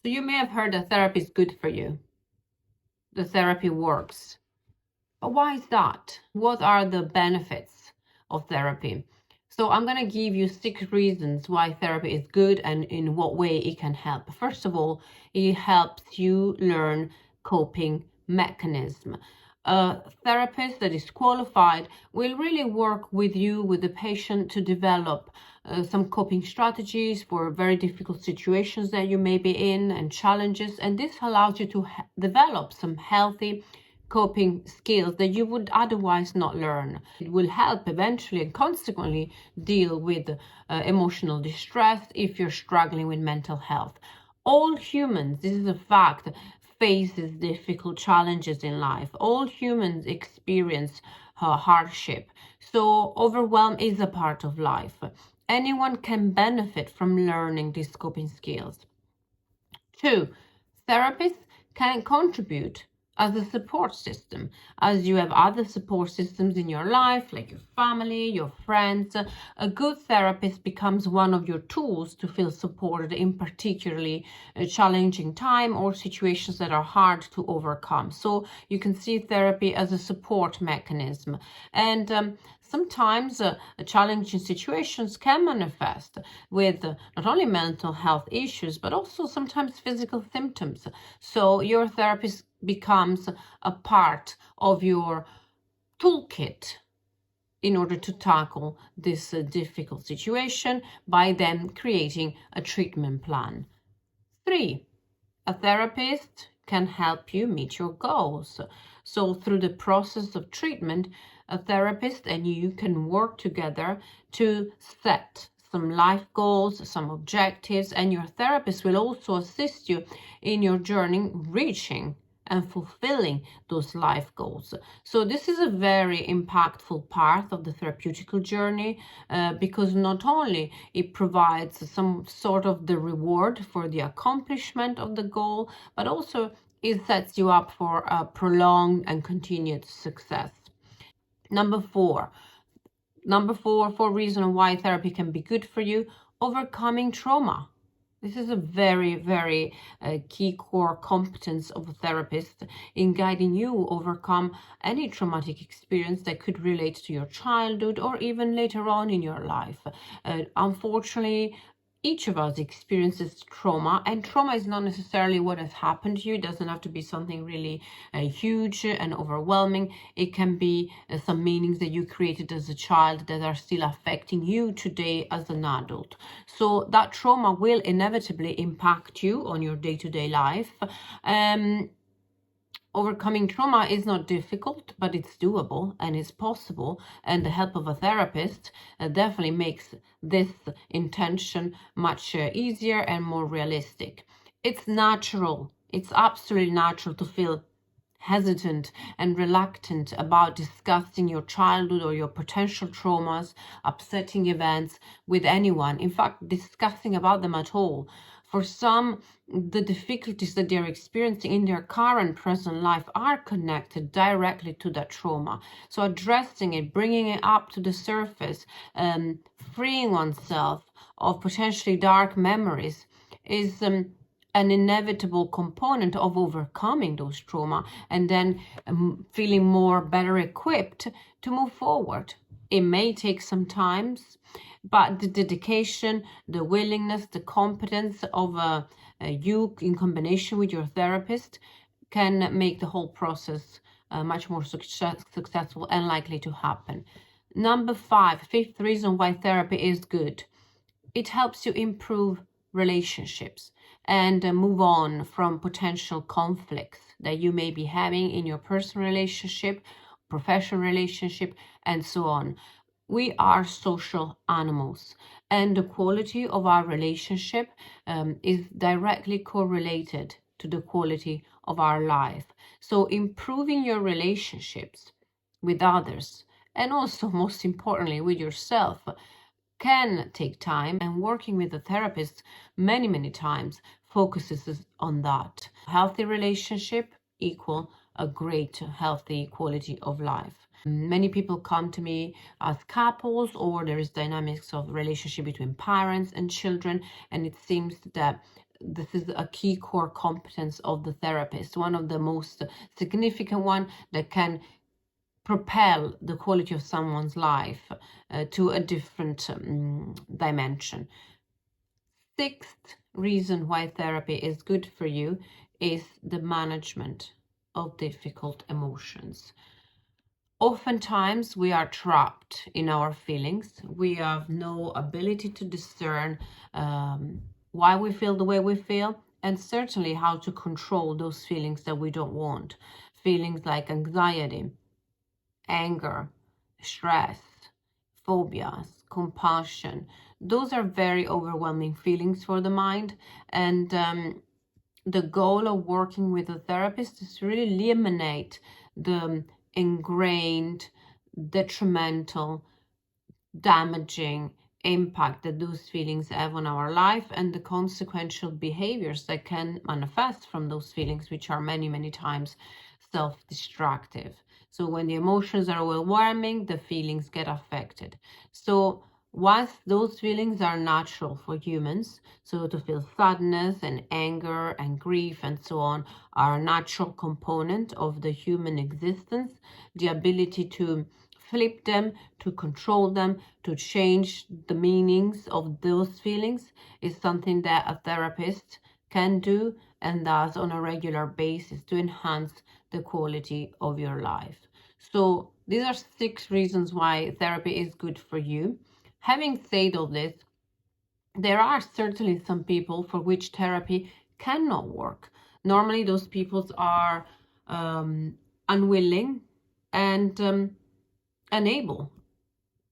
So you may have heard that therapy is good for you. The therapy works. But why is that? What are the benefits of therapy? So I'm going to give you 6 reasons why therapy is good and in what way it can help. First of all, it helps you learn coping mechanism. A therapist that is qualified will really work with you, with the patient, to develop some coping strategies for very difficult situations that you may be in and challenges. And this allows you to develop some healthy coping skills that you would otherwise not learn. It will help eventually and consequently deal with emotional distress if you're struggling with mental health. All humans, this is a fact, faces difficult challenges in life. All humans experience hardship. So overwhelm is a part of life. Anyone can benefit from learning these coping skills. 2, therapists can contribute as a support system, as you have other support systems in your life, like your family, your friends. A good therapist becomes one of your tools to feel supported in particularly a challenging time or situations that are hard to overcome. So you can see therapy as a support mechanism. And sometimes challenging situations can manifest with not only mental health issues, but also sometimes physical symptoms. So your therapist becomes a part of your toolkit in order to tackle this difficult situation by then creating a treatment plan. 3, a therapist can help you meet your goals. So through the process of treatment, a therapist and you can work together to set some life goals, some objectives, and your therapist will also assist you in your journey reaching and fulfilling those life goals. So this is a very impactful part of the therapeutical journey because not only it provides some sort of the reward for the accomplishment of the goal, but also it sets you up for a prolonged and continued success. Number four, for reason why therapy can be good for you, overcoming trauma. This is a very, very key core competence of a therapist in guiding you overcome any traumatic experience that could relate to your childhood or even later on in your life. Unfortunately, each of us experiences trauma, and trauma is not necessarily what has happened to you. It doesn't have to be something really huge and overwhelming. It can be some meanings that you created as a child that are still affecting you today as an adult. So that trauma will inevitably impact you on your day-to-day life. Overcoming trauma is not difficult, but it's doable and it's possible. And the help of a therapist definitely makes this intention much easier and more realistic. It's natural. It's absolutely natural to feel hesitant and reluctant about discussing your childhood or your potential traumas, upsetting events with anyone. In fact, discussing about them at all. For some, the difficulties that they're experiencing in their current present life are connected directly to that trauma. So addressing it, bringing it up to the surface, freeing oneself of potentially dark memories is an inevitable component of overcoming those trauma and then feeling more better equipped to move forward. It may take some time, but the dedication, the willingness, the competence of you in combination with your therapist can make the whole process much more successful and likely to happen. Number 5, fifth reason why therapy is good. It helps you improve relationships and move on from potential conflicts that you may be having in your personal relationship, professional relationship, and so on. We are social animals, and the quality of our relationship is directly correlated to the quality of our life. So improving your relationships with others, and also most importantly with yourself, can take time, and working with a therapist many times focuses on that. Healthy relationship equal a great healthy quality of life. Many people come to me as couples, or there is dynamics of relationship between parents and children, and it seems that this is a key core competence of the therapist, one of the most significant one that can propel the quality of someone's life to a different dimension. Sixth reason why therapy is good for you is the management of difficult emotions. Oftentimes we are trapped in our feelings. We have no ability to discern why we feel the way we feel, and certainly how to control those feelings that we don't want. Feelings like anxiety, anger, stress, phobias, compulsion. Those are very overwhelming feelings for the mind. And the goal of working with a therapist is to really eliminate the ingrained, detrimental, damaging impact that those feelings have on our life and the consequential behaviors that can manifest from those feelings, which are many, many times self-destructive. So when the emotions are overwhelming, the feelings get affected. So whilst those feelings are natural for humans, so to feel sadness and anger and grief and so on are a natural component of the human existence, the ability to flip them, to control them, to change the meanings of those feelings is something that a therapist can do and does on a regular basis to enhance the quality of your life. So these are 6 reasons why therapy is good for you. Having said all this, there are certainly some people for which therapy cannot work. Normally those people are unwilling and unable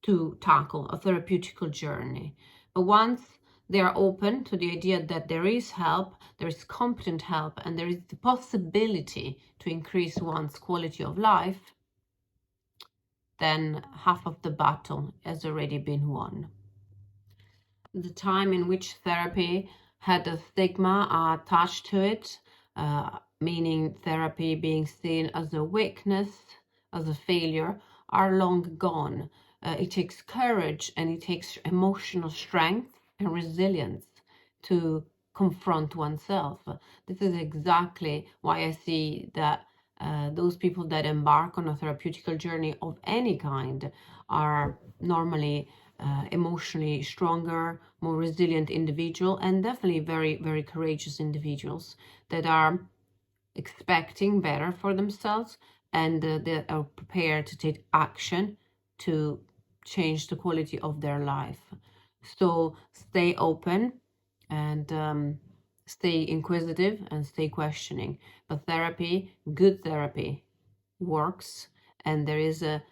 to tackle a therapeutical journey. But once they are open to the idea that there is help, there is competent help, and there is the possibility to increase one's quality of life, then half of the battle has already been won. The time in which therapy had a stigma attached to it, meaning therapy being seen as a weakness, as a failure, are long gone. It takes courage and it takes emotional strength and resilience to confront oneself. This is exactly why I see that those people that embark on a therapeutical journey of any kind are normally emotionally stronger, more resilient individual, and definitely very, very courageous individuals that are expecting better for themselves and that are prepared to take action to change the quality of their life. So stay open and stay inquisitive and stay questioning. But therapy, good therapy, works, and there is a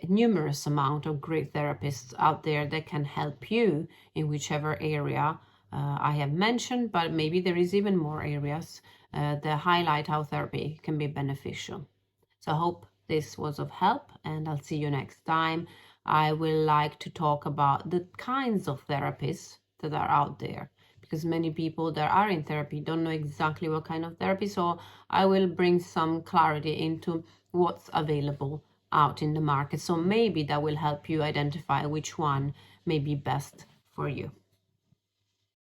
numerous amount of great therapists out there that can help you in whichever area I have mentioned, but maybe there is even more areas that highlight how therapy can be beneficial. So I hope this was of help, and I'll see you next time. I will like to talk about the kinds of therapists that are out there, because many people that are in therapy don't know exactly what kind of therapy. So I will bring some clarity into what's available out in the market. So maybe that will help you identify which one may be best for you.